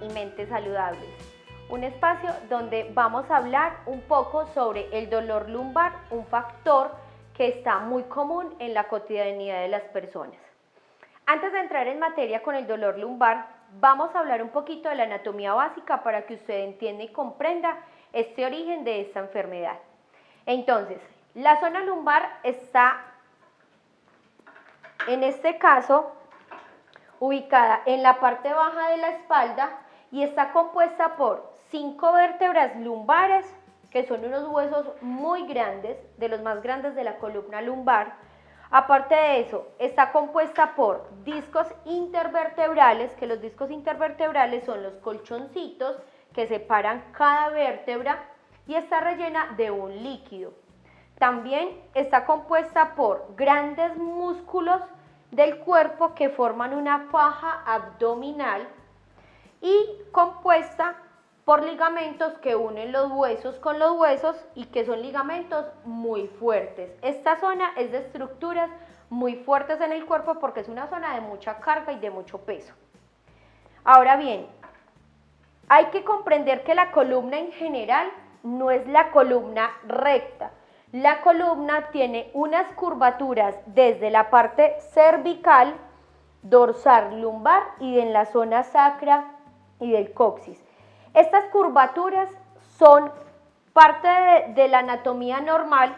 y Mentes Saludables, un espacio donde vamos a hablar un poco sobre el dolor lumbar, un factor que está muy común en la cotidianidad de las personas. Antes de entrar en materia con el dolor lumbar, vamos a hablar un poquito de la anatomía básica para que usted entienda y comprenda este origen de esta enfermedad. Entonces, la zona lumbar está, en este caso, ubicada en la parte baja de la espalda y está compuesta por 5 vértebras lumbares, que son unos huesos muy grandes, de los más grandes de la columna lumbar. Aparte de eso, está compuesta por discos intervertebrales, que los discos intervertebrales son los colchoncitos que separan cada vértebra, y está rellena de un líquido. También está compuesta por grandes músculos del cuerpo que forman una faja abdominal y compuesta por ligamentos que unen los huesos con los huesos y que son ligamentos muy fuertes. Esta zona es de estructuras muy fuertes en el cuerpo porque es una zona de mucha carga y de mucho peso. Ahora bien, hay que comprender que la columna en general no es la columna recta. La columna tiene unas curvaturas desde la parte cervical, dorsal, lumbar y en la zona sacra y del coxis. Estas curvaturas son parte de la anatomía normal,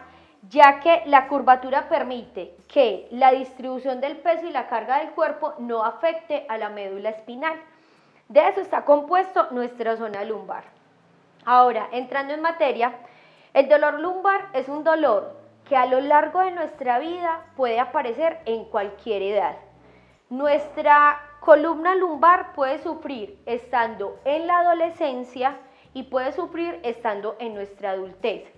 ya que la curvatura permite que la distribución del peso y la carga del cuerpo no afecte a la médula espinal. De eso está compuesto nuestra zona lumbar. Ahora, entrando en materia, el dolor lumbar es un dolor que a lo largo de nuestra vida puede aparecer en cualquier edad. Nuestra columna lumbar puede sufrir estando en la adolescencia y puede sufrir estando en nuestra adultez.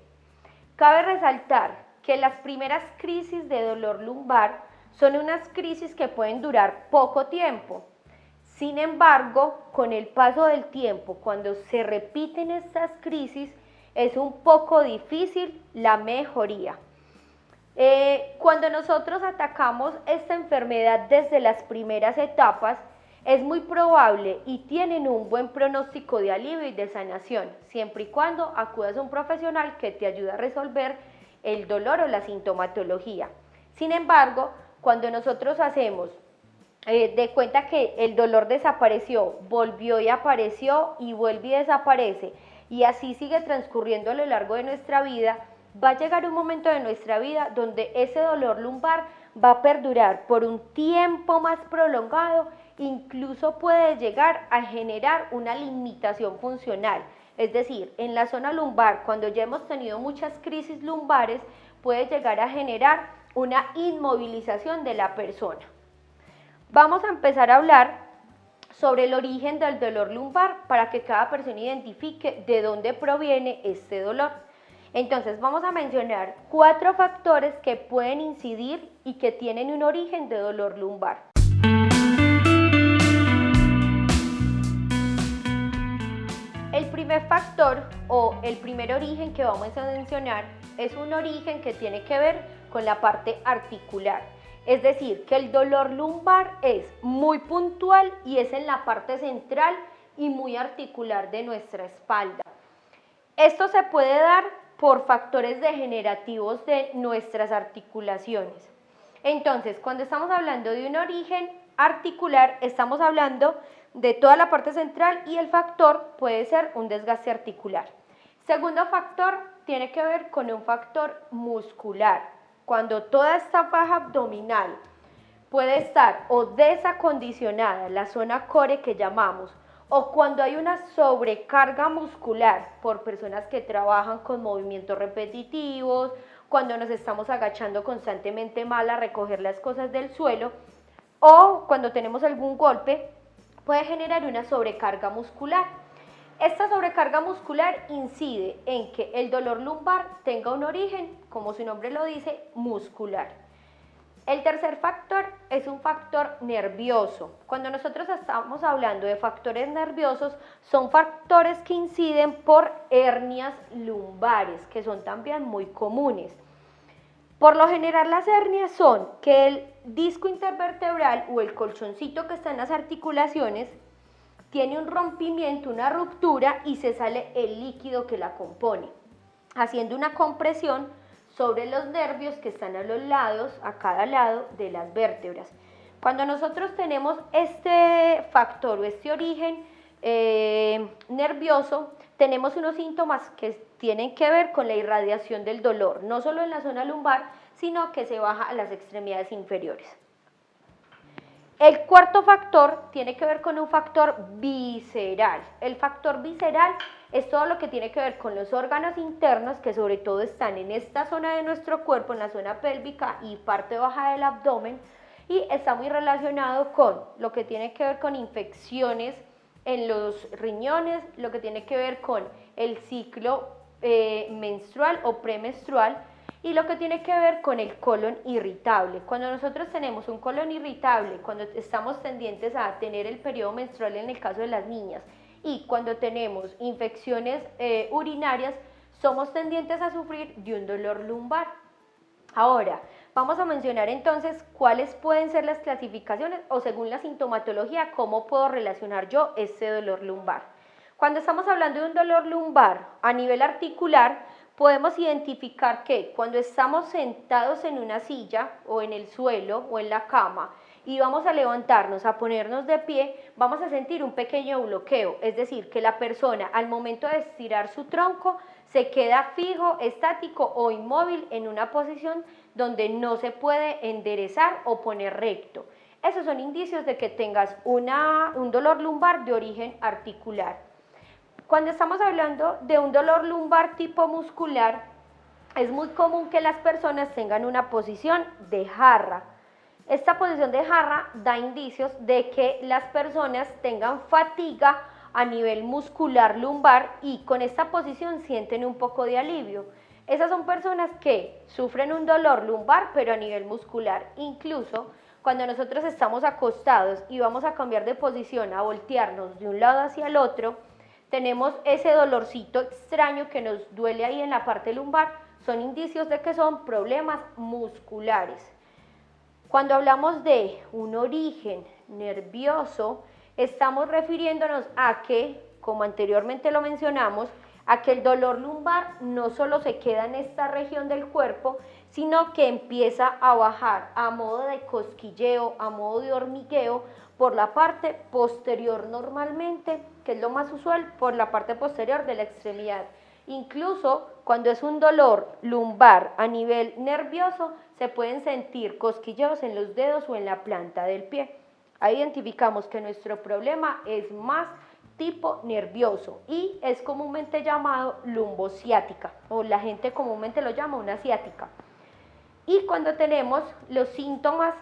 Cabe resaltar que las primeras crisis de dolor lumbar son unas crisis que pueden durar poco tiempo. Sin embargo, con el paso del tiempo, cuando se repiten estas crisis, es un poco difícil la mejoría. Cuando nosotros atacamos esta enfermedad desde las primeras etapas, es muy probable y tienen un buen pronóstico de alivio y de sanación, siempre y cuando acudas a un profesional que te ayude a resolver el dolor o la sintomatología. Sin embargo, cuando nosotros hacemos de cuenta que el dolor desapareció, volvió y apareció y vuelve y desaparece, y así sigue transcurriendo a lo largo de nuestra vida, va a llegar un momento de nuestra vida donde ese dolor lumbar va a perdurar por un tiempo más prolongado, incluso puede llegar a generar una limitación funcional. Es decir, en la zona lumbar, cuando ya hemos tenido muchas crisis lumbares, puede llegar a generar una inmovilización de la persona. Vamos a empezar a hablar sobre el origen del dolor lumbar para que cada persona identifique de dónde proviene este dolor. Entonces vamos a mencionar 4 factores que pueden incidir y que tienen un origen de dolor lumbar. El primer factor o el primer origen que vamos a mencionar es un origen que tiene que ver con la parte articular. Es decir, que el dolor lumbar es muy puntual y es en la parte central y muy articular de nuestra espalda. Esto se puede dar por factores degenerativos de nuestras articulaciones. Entonces, cuando estamos hablando de un origen articular, estamos hablando de toda la parte central y el factor puede ser un desgaste articular. Segundo factor tiene que ver con un factor muscular. Cuando toda esta faja abdominal puede estar o desacondicionada, la zona core que llamamos, o cuando hay una sobrecarga muscular por personas que trabajan con movimientos repetitivos, cuando nos estamos agachando constantemente mal a recoger las cosas del suelo, o cuando tenemos algún golpe, puede generar una sobrecarga muscular. Esta sobrecarga muscular incide en que el dolor lumbar tenga un origen, como su nombre lo dice, muscular. El tercer factor es un factor nervioso. Cuando nosotros estamos hablando de factores nerviosos, son factores que inciden por hernias lumbares, que son también muy comunes. Por lo general, las hernias son que el disco intervertebral o el colchoncito que está en las articulaciones tiene un rompimiento, una ruptura y se sale el líquido que la compone, haciendo una compresión sobre los nervios que están a los lados, a cada lado de las vértebras. Cuando nosotros tenemos este factor o este origen nervioso, tenemos unos síntomas que tienen que ver con la irradiación del dolor, no solo en la zona lumbar, sino que se baja a las extremidades inferiores. El cuarto factor tiene que ver con un factor visceral. El factor visceral es todo lo que tiene que ver con los órganos internos, que sobre todo están en esta zona de nuestro cuerpo, en la zona pélvica y parte baja del abdomen, y está muy relacionado con lo que tiene que ver con infecciones en los riñones, lo que tiene que ver con el ciclo menstrual o premenstrual, y lo que tiene que ver con el colon irritable. Cuando nosotros tenemos un colon irritable, cuando estamos tendientes a tener el periodo menstrual en el caso de las niñas, y cuando tenemos infecciones urinarias, somos tendientes a sufrir de un dolor lumbar. Ahora, vamos a mencionar entonces cuáles pueden ser las clasificaciones o según la sintomatología, cómo puedo relacionar yo este dolor lumbar. Cuando estamos hablando de un dolor lumbar a nivel articular, podemos identificar que cuando estamos sentados en una silla o en el suelo o en la cama y vamos a levantarnos, a ponernos de pie, vamos a sentir un pequeño bloqueo, es decir, que la persona al momento de estirar su tronco se queda fijo, estático o inmóvil en una posición donde no se puede enderezar o poner recto. Esos son indicios de que tengas un dolor lumbar de origen articular. Cuando estamos hablando de un dolor lumbar tipo muscular, es muy común que las personas tengan una posición de jarra. Esta posición de jarra da indicios de que las personas tengan fatiga a nivel muscular lumbar y con esta posición sienten un poco de alivio. Esas son personas que sufren un dolor lumbar pero a nivel muscular. Incluso cuando nosotros estamos acostados y vamos a cambiar de posición, a voltearnos de un lado hacia el otro, tenemos ese dolorcito extraño que nos duele ahí en la parte lumbar, son indicios de que son problemas musculares. Cuando hablamos de un origen nervioso, estamos refiriéndonos a que, como anteriormente lo mencionamos, a que el dolor lumbar no solo se queda en esta región del cuerpo, sino que empieza a bajar a modo de cosquilleo, a modo de hormigueo, por la parte posterior normalmente, que es lo más usual, por la parte posterior de la extremidad. Incluso cuando es un dolor lumbar a nivel nervioso, se pueden sentir cosquilleos en los dedos o en la planta del pie. Ahí identificamos que nuestro problema es más tipo nervioso y es comúnmente llamado lumbociática, o la gente comúnmente lo llama una ciática. Y cuando tenemos los síntomas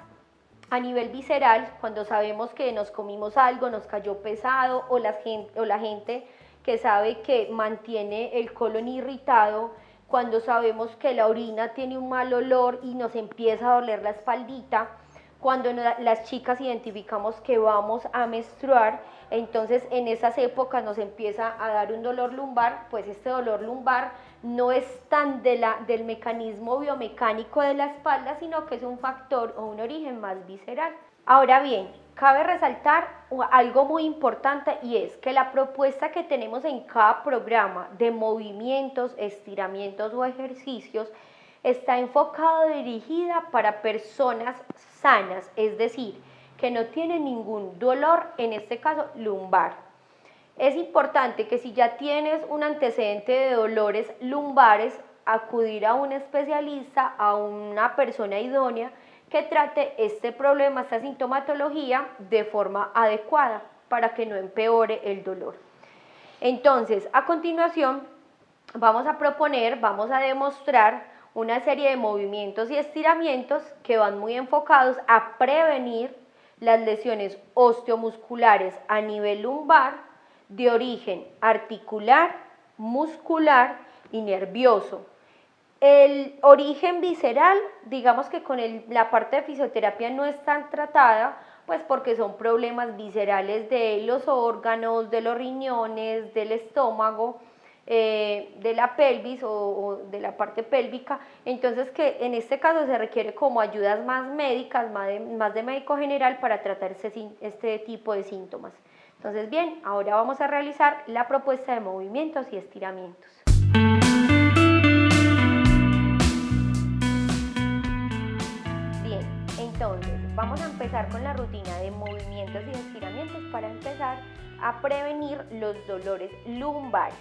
a nivel visceral, cuando sabemos que nos comimos algo, nos cayó pesado, o la gente que sabe que mantiene el colon irritado, cuando sabemos que la orina tiene un mal olor y nos empieza a doler la espaldita, cuando las chicas identificamos que vamos a menstruar, entonces en esas épocas nos empieza a dar un dolor lumbar, pues este dolor lumbar no es tan del mecanismo biomecánico de la espalda, sino que es un factor o un origen más visceral. Ahora bien, cabe resaltar algo muy importante y es que la propuesta que tenemos en cada programa de movimientos, estiramientos o ejercicios está enfocada, dirigida para personas sanas, es decir, que no tienen ningún dolor, en este caso lumbar. Es importante que si ya tienes un antecedente de dolores lumbares, acudir a un especialista, a una persona idónea que trate este problema, esta sintomatología de forma adecuada para que no empeore el dolor. Entonces, a continuación, vamos a demostrar una serie de movimientos y estiramientos que van muy enfocados a prevenir las lesiones osteomusculares a nivel lumbar de origen articular, muscular y nervioso. El origen visceral, digamos que con la parte de fisioterapia no es tan tratada, pues porque son problemas viscerales de los órganos, de los riñones, del estómago, de la pelvis o de la parte pélvica, entonces que en este caso se requiere como ayudas más médicas, más de médico general para tratar este tipo de síntomas. Entonces, bien, ahora vamos a realizar la propuesta de movimientos y estiramientos. Bien, entonces vamos a empezar con la rutina de movimientos y estiramientos para empezar a prevenir los dolores lumbares.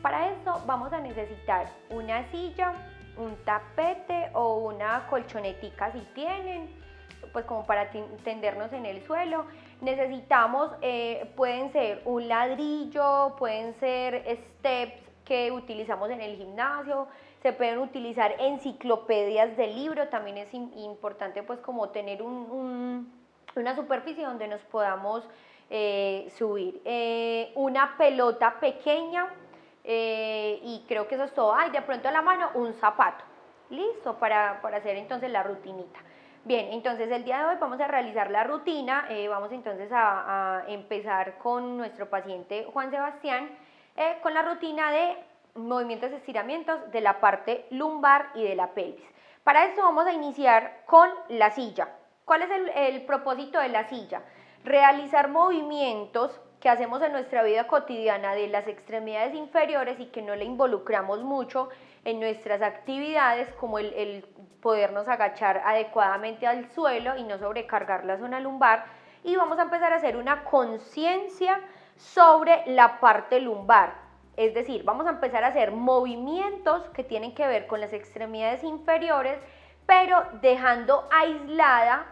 Para esto vamos a necesitar una silla, un tapete o una colchonetica si tienen, pues como para tendernos en el suelo. Necesitamos, pueden ser un ladrillo, pueden ser steps que utilizamos en el gimnasio, se pueden utilizar enciclopedias de libro, también es importante pues como tener una superficie donde nos podamos subir. Una pelota pequeña y creo que eso es todo. Ay, de pronto a la mano un zapato, listo, para hacer entonces la rutinita. Bien, entonces el día de hoy vamos a realizar la rutina, vamos entonces a empezar con nuestro paciente Juan Sebastián, con la rutina de movimientos y estiramientos de la parte lumbar y de la pelvis. Para esto vamos a iniciar con la silla. ¿Cuál es el propósito de la silla? Realizar movimientos que hacemos en nuestra vida cotidiana de las extremidades inferiores y que no le involucramos mucho en nuestras actividades, como el podernos agachar adecuadamente al suelo y no sobrecargar la zona lumbar. Y vamos a empezar a hacer una conciencia sobre la parte lumbar. Es decir, vamos a empezar a hacer movimientos que tienen que ver con las extremidades inferiores, pero dejando aislada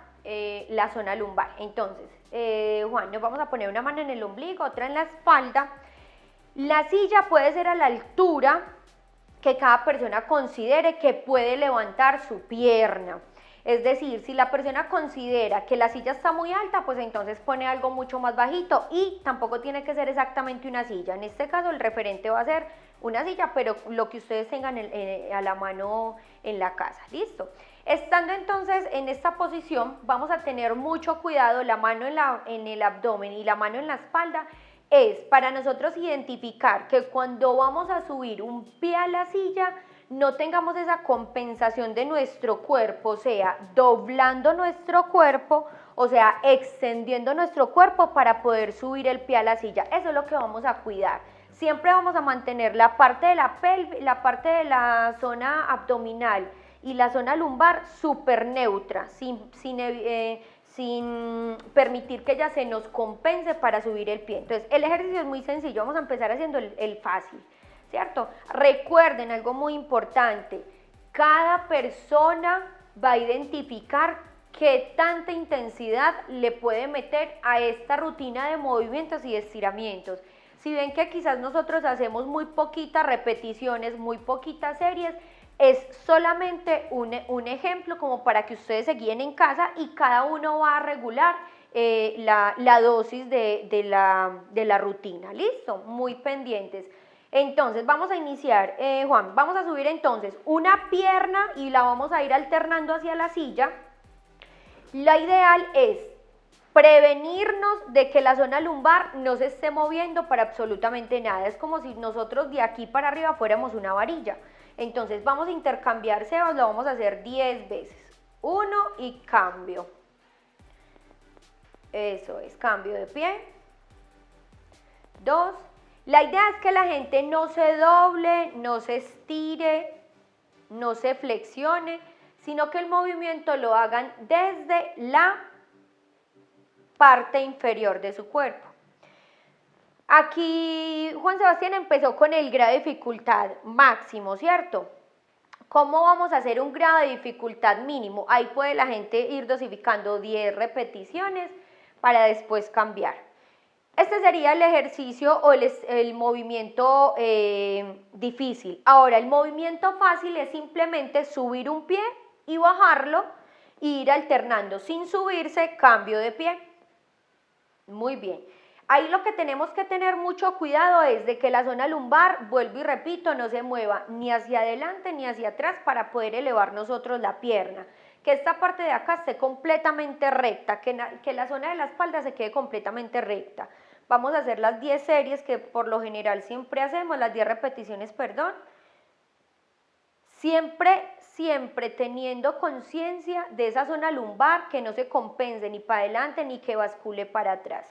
la zona lumbar. Entonces, Juan, nos vamos a poner una mano en el ombligo, otra en la espalda. La silla puede ser a la altura que cada persona considere que puede levantar su pierna. Es decir, si la persona considera que la silla está muy alta, pues entonces pone algo mucho más bajito y tampoco tiene que ser exactamente una silla. En este caso el referente va a ser una silla, pero lo que ustedes tengan a la mano en la casa. ¿Listo? Estando entonces en esta posición, vamos a tener mucho cuidado, la mano en el abdomen y la mano en la espalda, es para nosotros identificar que cuando vamos a subir un pie a la silla, no tengamos esa compensación de nuestro cuerpo, o sea, doblando nuestro cuerpo, o sea, extendiendo nuestro cuerpo para poder subir el pie a la silla. Eso es lo que vamos a cuidar. Siempre vamos a mantener la parte de la pelvis, la parte de la zona abdominal y la zona lumbar súper neutra, sin permitir que ella se nos compense para subir el pie. Entonces, el ejercicio es muy sencillo, vamos a empezar haciendo el fácil, ¿cierto? Recuerden algo muy importante, cada persona va a identificar qué tanta intensidad le puede meter a esta rutina de movimientos y estiramientos. Si ven que quizás nosotros hacemos muy poquitas repeticiones, muy poquitas series, es solamente un ejemplo como para que ustedes se guíen en casa y cada uno va a regular la dosis de la rutina. ¿Listo? Muy pendientes. Entonces vamos a iniciar, Juan, vamos a subir entonces una pierna y la vamos a ir alternando hacia la silla. La ideal es prevenirnos de que la zona lumbar no se esté moviendo para absolutamente nada. Es como si nosotros de aquí para arriba fuéramos una varilla. Entonces vamos a intercambiar, Sebas, lo vamos a hacer 10 veces. 1 y cambio. Eso es, cambio de pie. 2. La idea es que la gente no se doble, no se estire, no se flexione, sino que el movimiento lo hagan desde la parte inferior de su cuerpo. Aquí Juan Sebastián empezó con el grado de dificultad máximo, ¿cierto? ¿Cómo vamos a hacer un grado de dificultad mínimo? Ahí puede la gente ir dosificando 10 repeticiones para después cambiar. Este sería el ejercicio o el movimiento difícil. Ahora, el movimiento fácil es simplemente subir un pie y bajarlo e ir alternando. Sin subirse, cambio de pie. Muy bien. Ahí lo que tenemos que tener mucho cuidado es de que la zona lumbar, vuelvo y repito, no se mueva ni hacia adelante ni hacia atrás para poder elevar nosotros la pierna. Que esta parte de acá esté completamente recta, que la zona de la espalda se quede completamente recta. Vamos a hacer las 10 series que por lo general siempre hacemos, las 10 repeticiones, perdón. Siempre teniendo conciencia de esa zona lumbar, que no se compense ni para adelante ni que bascule para atrás.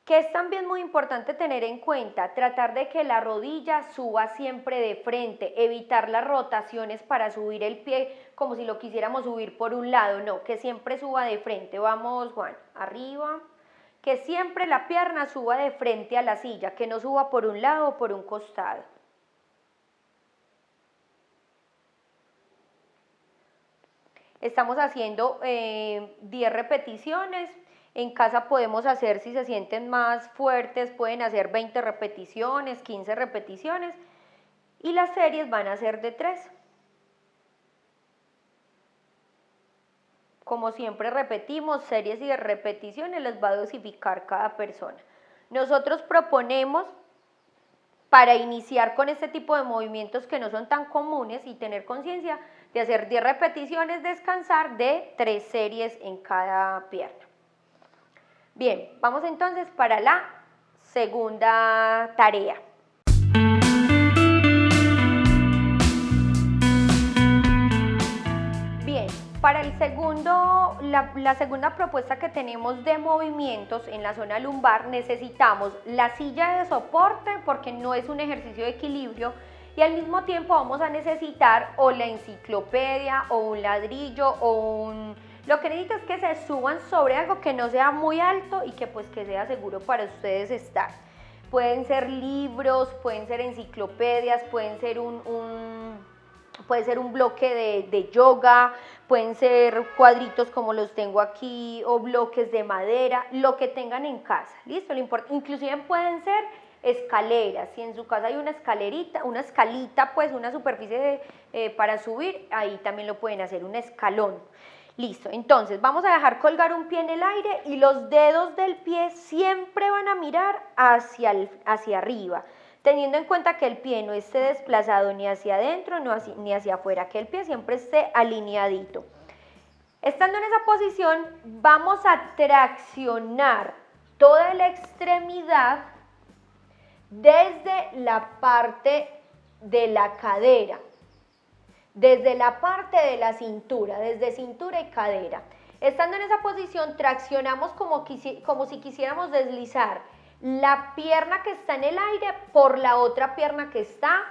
Que es también muy importante tener en cuenta, tratar de que la rodilla suba siempre de frente, evitar las rotaciones para subir el pie como si lo quisiéramos subir por un lado, no, que siempre suba de frente. Vamos, Juan, arriba, que siempre la pierna suba de frente a la silla, que no suba por un lado o por un costado. Estamos haciendo 10 repeticiones. En casa podemos hacer, si se sienten más fuertes, pueden hacer 20 repeticiones, 15 repeticiones. Y las series van a ser de 3. Como siempre repetimos, series y de repeticiones les va a dosificar cada persona. Nosotros proponemos, para iniciar con este tipo de movimientos que no son tan comunes y tener conciencia, de hacer 10 repeticiones, descansar de 3 series en cada pierna. Bien, vamos entonces para la segunda tarea. Bien, para el segundo, la segunda propuesta que tenemos de movimientos en la zona lumbar, necesitamos la silla de soporte porque no es un ejercicio de equilibrio, y al mismo tiempo vamos a necesitar o la enciclopedia o un ladrillo o lo que necesito es que se suban sobre algo que no sea muy alto y que pues que sea seguro para ustedes estar. Pueden ser libros, pueden ser enciclopedias, pueden ser puede ser un bloque de yoga, pueden ser cuadritos como los tengo aquí o bloques de madera, lo que tengan en casa, ¿listo? Inclusive pueden ser escaleras, si en su casa hay una escalita, pues una superficie para subir, ahí también lo pueden hacer, un escalón. Listo, entonces vamos a dejar colgar un pie en el aire y los dedos del pie siempre van a mirar hacia arriba, teniendo en cuenta que el pie no esté desplazado ni hacia adentro ni hacia afuera, que el pie siempre esté alineadito. Estando en esa posición, vamos a traccionar toda la extremidad desde la parte de la cadera, desde la parte de la cintura, desde cintura y cadera. Estando en esa posición, traccionamos como si quisiéramos deslizar la pierna que está en el aire por la otra pierna que está,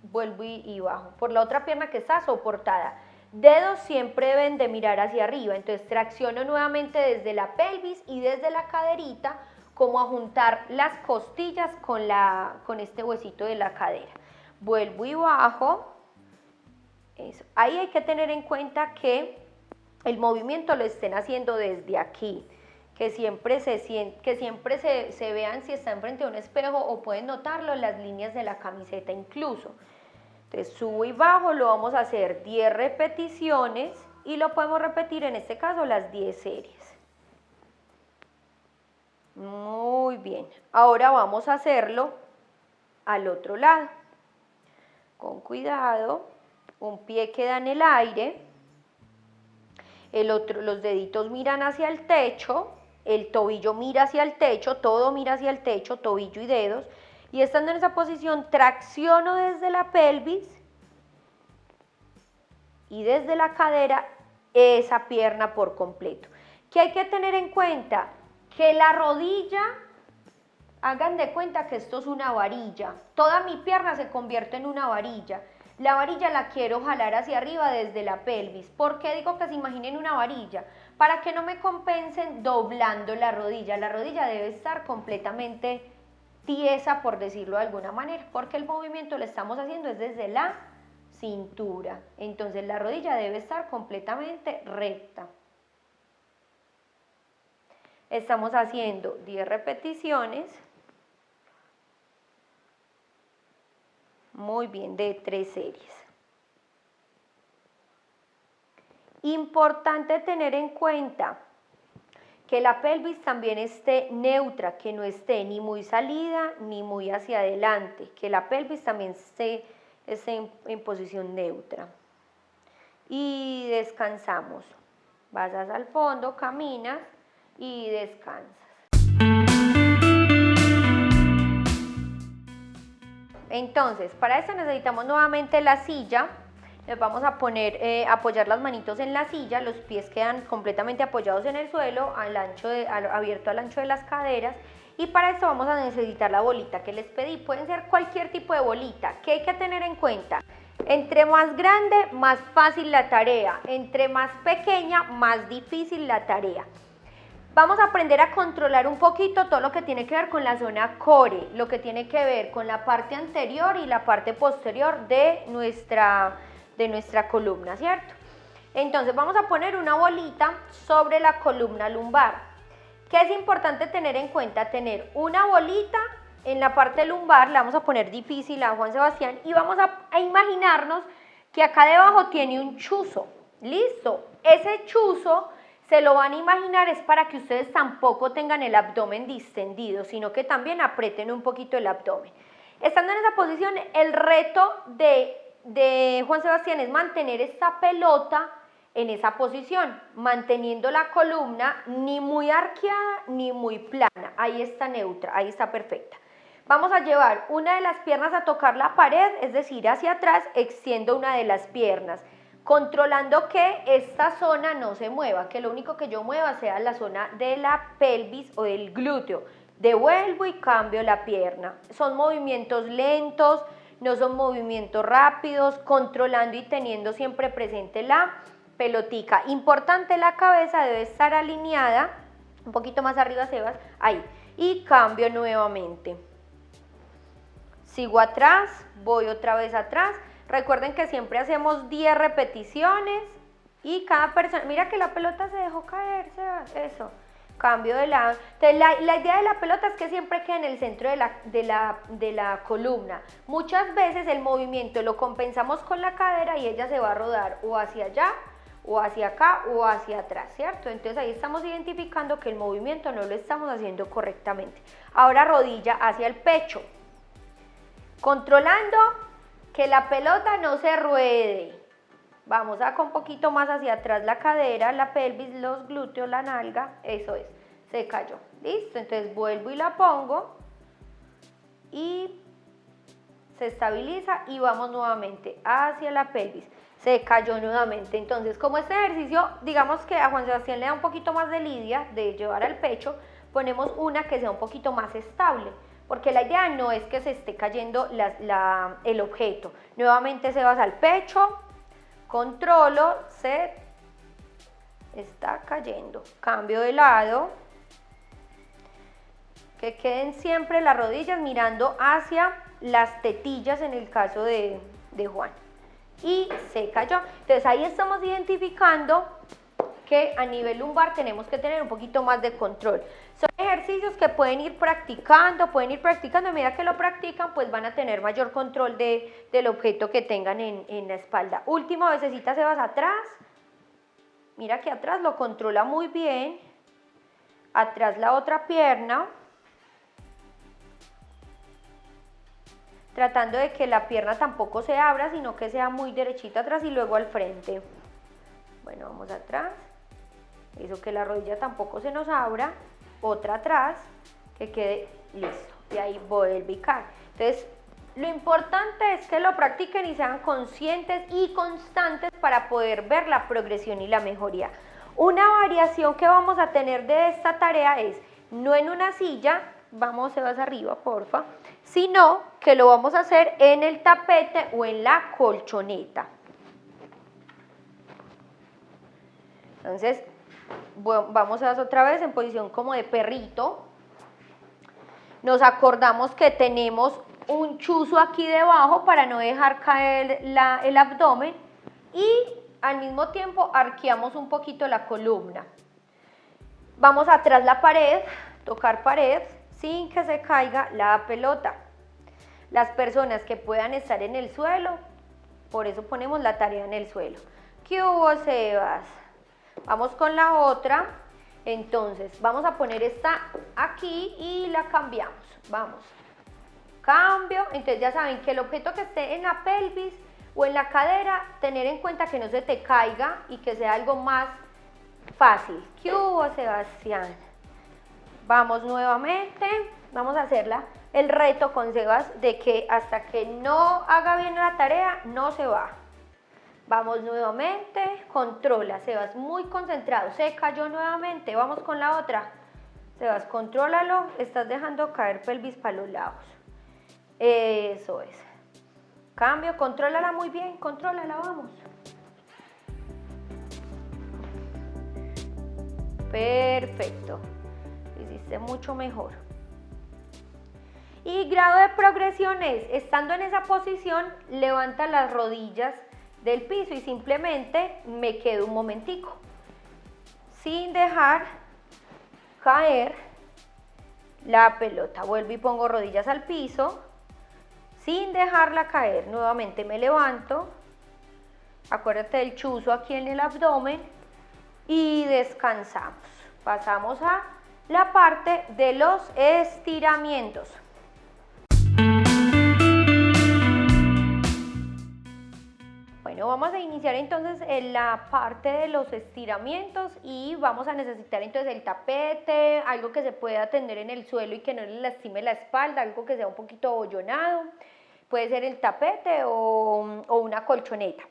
vuelvo y bajo, por la otra pierna que está soportada. Dedos siempre deben de mirar hacia arriba, entonces tracciono nuevamente desde la pelvis y desde la caderita, como a juntar las costillas con este huesito de la cadera. Vuelvo y bajo. Eso. Ahí hay que tener en cuenta que el movimiento lo estén haciendo desde aquí, que siempre se vean si están frente a un espejo o pueden notarlo en las líneas de la camiseta incluso. Entonces subo y bajo, lo vamos a hacer 10 repeticiones y lo podemos repetir en este caso las 10 series. Muy bien, ahora vamos a hacerlo al otro lado. Con cuidado, un pie queda en el aire, los deditos miran hacia el techo, el tobillo mira hacia el techo, todo mira hacia el techo, tobillo y dedos, y estando en esa posición tracciono desde la pelvis y desde la cadera esa pierna por completo. ¿Qué hay que tener en cuenta? Que la rodilla, hagan de cuenta que esto es una varilla, toda mi pierna se convierte en una varilla. La varilla la quiero jalar hacia arriba desde la pelvis. ¿Por qué digo que se imaginen una varilla? Para que no me compensen doblando la rodilla. La rodilla debe estar completamente tiesa, por decirlo de alguna manera, porque el movimiento lo estamos haciendo es desde la cintura. Entonces la rodilla debe estar completamente recta. Estamos haciendo 10 repeticiones. Muy bien, de 3 series. Importante tener en cuenta que la pelvis también esté neutra, que no esté ni muy salida ni muy hacia adelante, que la pelvis también esté en posición neutra. Y descansamos. Vas al fondo, caminas y descansas. Entonces, para esto necesitamos nuevamente la silla. Les vamos a poner, apoyar las manitos en la silla, los pies quedan completamente apoyados en el suelo, abierto al ancho de las caderas, Y para esto vamos a necesitar la bolita que les pedí. Pueden ser cualquier tipo de bolita. ¿Qué hay que tener en cuenta? Entre más grande, más fácil la tarea. Entre más pequeña, más difícil la tarea. Vamos a aprender a controlar un poquito todo lo que tiene que ver con la zona core, lo que tiene que ver con la parte anterior y la parte posterior de nuestra columna, ¿cierto? Entonces vamos a poner una bolita sobre la columna lumbar. ¿Qué es importante tener en cuenta? Tener una bolita en la parte lumbar, la vamos a poner difícil a Juan Sebastián, y vamos a imaginarnos que acá debajo tiene un chuzo. ¿Listo? Ese chuzo se lo van a imaginar es para que ustedes tampoco tengan el abdomen distendido, sino que también aprieten un poquito el abdomen. Estando en esa posición, el reto de Juan Sebastián es mantener esta pelota en esa posición, manteniendo la columna ni muy arqueada ni muy plana. Ahí está neutra, ahí está perfecta. Vamos a llevar una de las piernas a tocar la pared, es decir, hacia atrás, extiendo una de las piernas, controlando que esta zona no se mueva, que lo único que yo mueva sea la zona de la pelvis o del glúteo. Devuelvo y cambio la pierna. Son movimientos lentos, no son movimientos rápidos, controlando y teniendo siempre presente la pelotica. Importante, la cabeza debe estar alineada, un poquito más arriba, Sebas, ahí. Y cambio nuevamente. Sigo atrás, voy otra vez atrás. Recuerden que siempre hacemos 10 repeticiones y cada persona, mira que la pelota se dejó caer, Sebas, eso, cambio de lado. Entonces la idea de la pelota es que siempre quede en el centro de la columna. Muchas veces el movimiento lo compensamos con la cadera y ella se va a rodar o hacia allá, o hacia acá, o hacia atrás, ¿cierto? Entonces ahí estamos identificando que el movimiento no lo estamos haciendo correctamente. Ahora rodilla hacia el pecho, controlando que la pelota no se ruede. Vamos a con un poquito más hacia atrás la cadera, la pelvis, los glúteos, la nalga, eso es, se cayó. Listo, entonces vuelvo y la pongo y se estabiliza y vamos nuevamente hacia la pelvis. Se cayó nuevamente. Entonces, como este ejercicio, digamos que a Juan Sebastián le da un poquito más de lidia de llevar al pecho, ponemos una que sea un poquito más estable. Porque la idea no es que se esté cayendo el objeto. Nuevamente se va al pecho, controlo, se está cayendo. Cambio de lado. Que queden siempre las rodillas mirando hacia las tetillas en el caso de Juan. Y se cayó. Entonces ahí estamos identificando que a nivel lumbar tenemos que tener un poquito más de control. Son ejercicios que pueden ir practicando, a medida que lo practican, pues van a tener mayor control del objeto que tengan en la espalda. Última vececita, se vas atrás, mira que atrás lo controla muy bien, atrás la otra pierna, tratando de que la pierna tampoco se abra, sino que sea muy derechita atrás y luego al frente. Bueno, vamos atrás. Eso, que la rodilla tampoco se nos abra, otra atrás, que quede listo, y ahí vuelve y cae. Entonces, lo importante es que lo practiquen y sean conscientes y constantes para poder ver la progresión y la mejoría. Una variación que vamos a tener de esta tarea es, no en una silla, vamos, se vas arriba, porfa, sino que lo vamos a hacer en el tapete o en la colchoneta. Entonces, vamos a hacer otra vez en posición como de perrito. Nos acordamos que tenemos un chuzo aquí debajo para no dejar caer el abdomen y al mismo tiempo arqueamos un poquito la columna. Vamos atrás la pared, tocar pared sin que se caiga la pelota. Las personas que puedan estar en el suelo, por eso ponemos la tarea en el suelo. ¿Qué hubo, Sebas? Vamos con la otra. Entonces vamos a poner esta aquí y la cambiamos. Vamos, cambio. Entonces ya saben que el objeto que esté en la pelvis o en la cadera, tener en cuenta que no se te caiga y que sea algo más fácil. ¿Qué hubo, Sebastián? Vamos nuevamente, vamos a hacerla. El reto con Sebas de que hasta que no haga bien la tarea, no se va. Vamos nuevamente, controla, Sebas, muy concentrado, se cayó nuevamente, vamos con la otra. Sebas, contrólalo, estás dejando caer pelvis para los lados. Eso es. Cambio, contrólala muy bien, contrólala, vamos. Perfecto. Lo hiciste mucho mejor. Y grado de progresión es, estando en esa posición, levanta las rodillas del piso y simplemente me quedo un momentico. Sin dejar caer la pelota. Vuelvo y pongo rodillas al piso. Sin dejarla caer. Nuevamente me levanto. Acuérdate del chuzo aquí en el abdomen. Y descansamos. Pasamos a la parte de los estiramientos. Bueno, vamos a iniciar entonces en la parte de los estiramientos y vamos a necesitar entonces el tapete, algo que se pueda tender en el suelo y que no le lastime la espalda, algo que sea un poquito abollonado, puede ser el tapete o una colchoneta.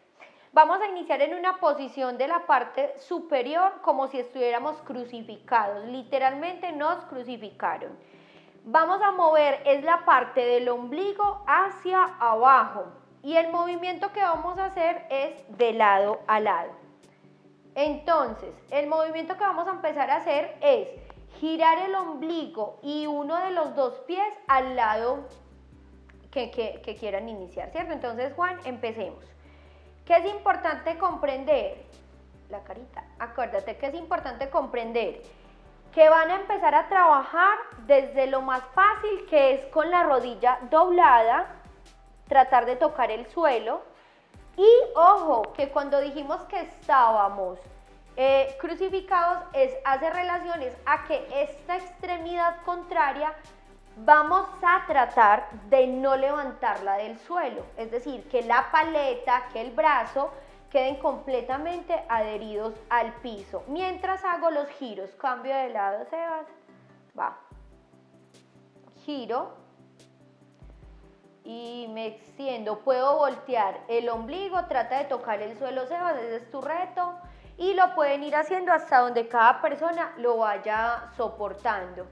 Vamos a iniciar en una posición de la parte superior como si estuviéramos crucificados, literalmente nos crucificaron. Vamos a mover, es la parte del ombligo hacia abajo. Y el movimiento que vamos a hacer es de lado a lado. Entonces, el movimiento que vamos a empezar a hacer es girar el ombligo y uno de los dos pies al lado que quieran iniciar, ¿cierto? Entonces, Juan, empecemos. ¿Qué es importante comprender? La carita. Acuérdate que es importante comprender que van a empezar a trabajar desde lo más fácil, que es con la rodilla doblada, tratar de tocar el suelo. Y ojo, que cuando dijimos que estábamos crucificados, hace relaciones a que esta extremidad contraria vamos a tratar de no levantarla del suelo, es decir, que la paleta, que el brazo queden completamente adheridos al piso. Mientras hago los giros, cambio de lado, Sebas, va, giro y me extiendo, puedo voltear el ombligo, trata de tocar el suelo, Sebas, ese es tu reto, y lo pueden ir haciendo hasta donde cada persona lo vaya soportando.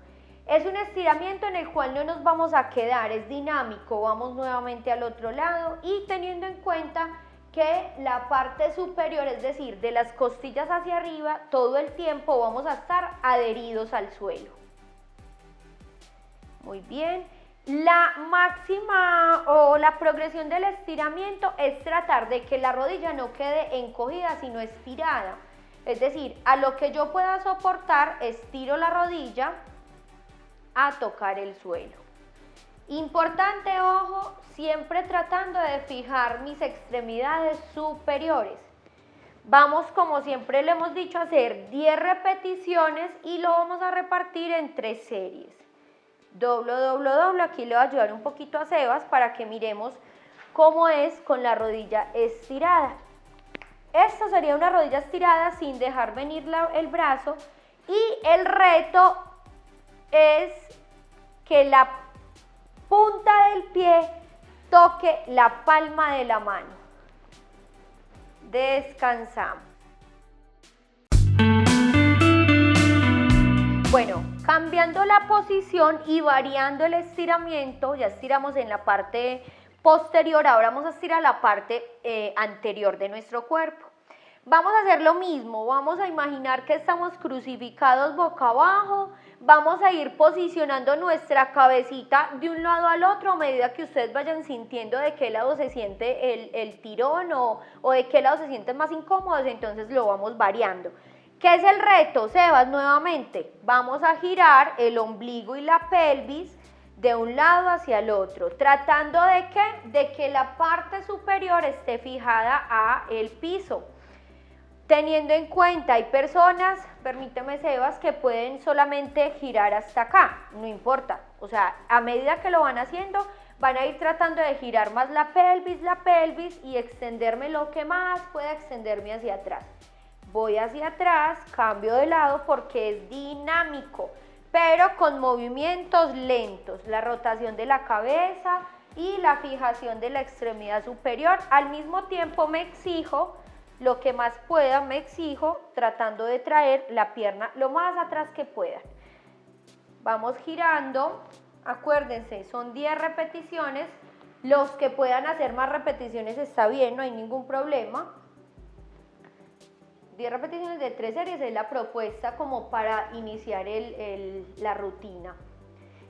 Es un estiramiento en el cual no nos vamos a quedar, es dinámico, vamos nuevamente al otro lado y teniendo en cuenta que la parte superior, es decir, de las costillas hacia arriba, todo el tiempo vamos a estar adheridos al suelo. Muy bien. La máxima o la progresión del estiramiento es tratar de que la rodilla no quede encogida, sino estirada. Es decir, a lo que yo pueda soportar, estiro la rodilla a tocar el suelo. Importante, ojo, siempre tratando de fijar mis extremidades superiores. Vamos, como siempre le hemos dicho, a hacer 10 repeticiones y lo vamos a repartir en 3 series. Doblo, doblo, doblo. Aquí le voy a ayudar un poquito a Sebas para que miremos cómo es con la rodilla estirada. Esta sería una rodilla estirada sin dejar venir el brazo y el reto es que la punta del pie toque la palma de la mano. Descansamos. Bueno, cambiando la posición y variando el estiramiento, ya estiramos en la parte posterior, ahora vamos a estirar la parte anterior de nuestro cuerpo. Vamos a hacer lo mismo, vamos a imaginar que estamos crucificados boca abajo, vamos a ir posicionando nuestra cabecita de un lado al otro a medida que ustedes vayan sintiendo de qué lado se siente el tirón o de qué lado se sienten más incómodos, entonces lo vamos variando. ¿Qué es el reto, Sebas? Nuevamente, vamos a girar el ombligo y la pelvis de un lado hacia el otro, tratando de que la parte superior esté fijada a el piso. Teniendo en cuenta, hay personas, permíteme Sebas, que pueden solamente girar hasta acá, no importa. O sea, a medida que lo van haciendo, van a ir tratando de girar más la pelvis y extenderme lo que más pueda extenderme hacia atrás. Voy hacia atrás, cambio de lado porque es dinámico, pero con movimientos lentos, la rotación de la cabeza y la fijación de la extremidad superior. Al mismo tiempo me exijo lo que más pueda, tratando de traer la pierna lo más atrás que pueda. Vamos girando, acuérdense, son 10 repeticiones, los que puedan hacer más repeticiones está bien, no hay ningún problema. 10 repeticiones de 3 series es la propuesta como para iniciar la rutina.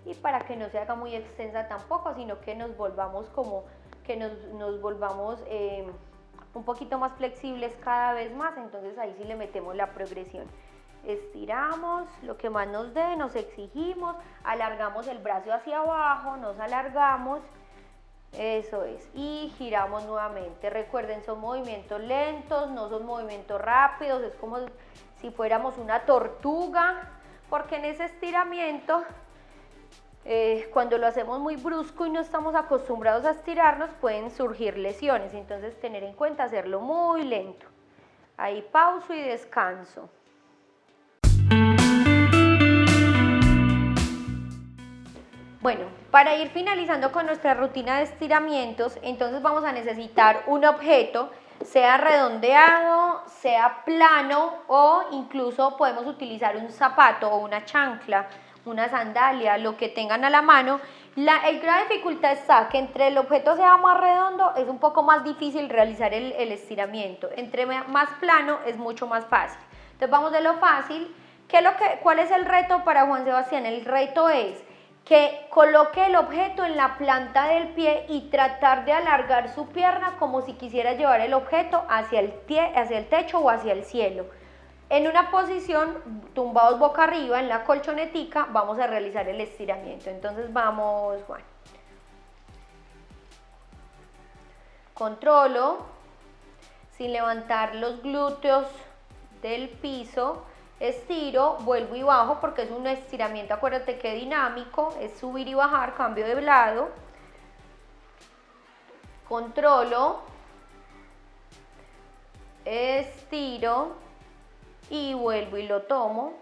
Y para que no se haga muy extensa tampoco, sino que nos volvamos un poquito más flexibles cada vez más, entonces ahí sí le metemos la progresión. Estiramos lo que más nos dé, nos exigimos, alargamos el brazo hacia abajo, nos alargamos, eso es, y giramos nuevamente. Recuerden, son movimientos lentos, no son movimientos rápidos, es como si fuéramos una tortuga, porque en ese estiramiento, cuando lo hacemos muy brusco y no estamos acostumbrados a estirarnos, pueden surgir lesiones, entonces tener en cuenta hacerlo muy lento. Ahí pauso y descanso. Bueno, para ir finalizando con nuestra rutina de estiramientos, entonces vamos a necesitar un objeto, sea redondeado, sea plano o incluso podemos utilizar un zapato o una chancla, una sandalia, lo que tengan a la mano. El grado de dificultad está que entre el objeto sea más redondo es un poco más difícil realizar el estiramiento, entre más plano es mucho más fácil. Entonces vamos de lo fácil. ¿Cuál es el reto para Juan Sebastián? El reto es que coloque el objeto en la planta del pie y tratar de alargar su pierna como si quisiera llevar el objeto hacia el techo o hacia el cielo. En una posición tumbados boca arriba en la colchonetica vamos a realizar el estiramiento. Entonces vamos, Juan. Controlo sin levantar los glúteos del piso. Estiro, vuelvo y bajo porque es un estiramiento, acuérdate que dinámico, es subir y bajar, cambio de lado. Controlo, estiro y vuelvo y lo tomo.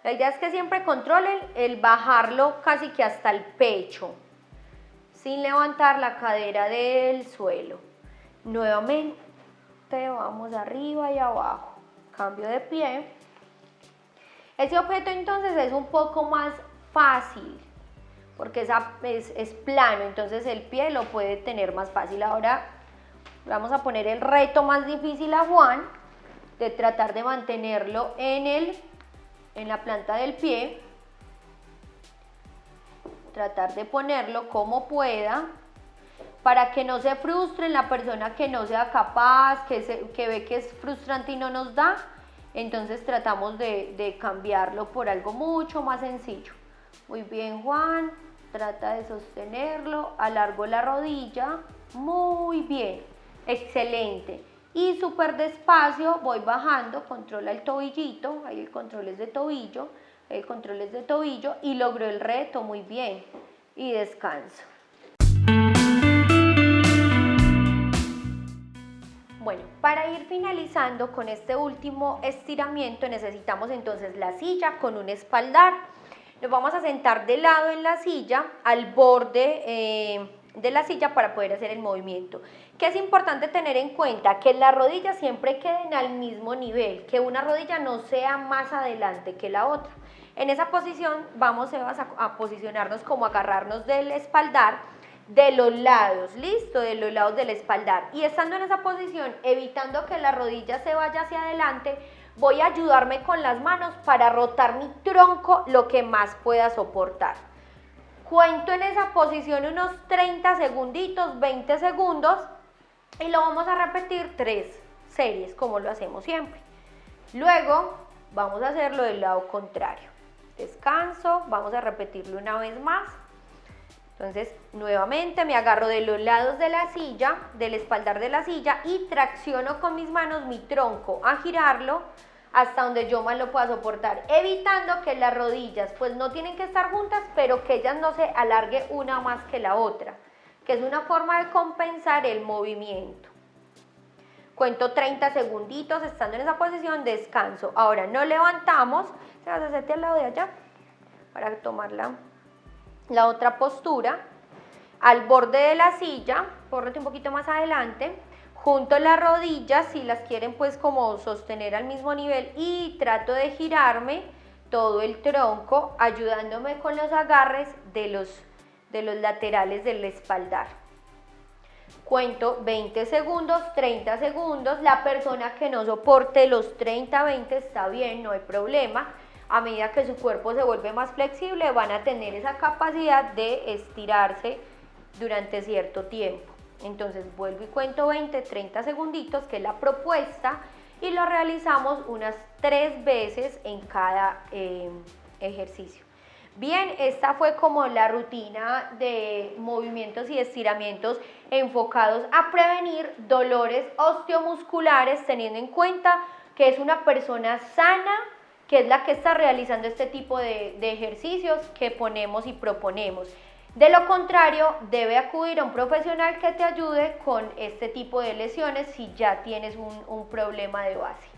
La idea es que siempre controlen el bajarlo casi que hasta el pecho, sin levantar la cadera del suelo. Nuevamente vamos arriba y abajo. Cambio de pie. Ese objeto entonces es un poco más fácil porque es plano, entonces el pie lo puede tener más fácil. Ahora vamos a poner el reto más difícil a Juan de tratar de mantenerlo en la planta del pie, tratar de ponerlo como pueda para que no se frustre la persona que no sea capaz, que ve que es frustrante y no nos da. Entonces tratamos de cambiarlo por algo mucho más sencillo. Muy bien, Juan, trata de sostenerlo, alargo la rodilla, muy bien, excelente. Y súper despacio voy bajando, controla el tobillito, ahí el control es de tobillo, el control es de tobillo y logro el reto, muy bien. Y descanso. Bueno, para ir finalizando con este último estiramiento necesitamos entonces la silla con un espaldar. Nos vamos a sentar de lado en la silla, al borde de la silla para poder hacer el movimiento. ¿Qué es importante tener en cuenta? Que las rodillas siempre queden al mismo nivel, que una rodilla no sea más adelante que la otra. En esa posición vamos a posicionarnos como agarrarnos del espaldar de los lados, listo, de los lados del espaldar, y estando en esa posición, evitando que la rodilla se vaya hacia adelante, voy a ayudarme con las manos para rotar mi tronco lo que más pueda soportar. Cuento en esa posición unos 30 segunditos, 20 segundos, y lo vamos a repetir 3 series, como lo hacemos siempre. Luego, vamos a hacerlo del lado contrario. Descanso, vamos a repetirlo una vez más. Entonces, nuevamente me agarro de los lados de la silla, del espaldar de la silla y tracciono con mis manos mi tronco a girarlo hasta donde yo más lo pueda soportar, evitando que las rodillas pues no tienen que estar juntas, pero que ellas no se alargue una más que la otra, que es una forma de compensar el movimiento. Cuento 30 segunditos estando en esa posición, descanso. Ahora nos levantamos, te vas a hacerte al lado de allá para tomar la otra postura, al borde de la silla, córrete un poquito más adelante, junto las rodillas, si las quieren pues como sostener al mismo nivel y trato de girarme todo el tronco, ayudándome con los agarres de los laterales del espaldar. Cuento 20 segundos, 30 segundos, la persona que no soporte los 30-20 está bien, no hay problema. A medida que su cuerpo se vuelve más flexible, van a tener esa capacidad de estirarse durante cierto tiempo. Entonces vuelvo y cuento 20-30 segunditos, que es la propuesta, y lo realizamos unas 3 veces en cada ejercicio. Bien, esta fue como la rutina de movimientos y estiramientos enfocados a prevenir dolores osteomusculares, teniendo en cuenta que es una persona sana, que es la que está realizando este tipo de ejercicios que ponemos y proponemos. De lo contrario, debe acudir a un profesional que te ayude con este tipo de lesiones si ya tienes un problema de base.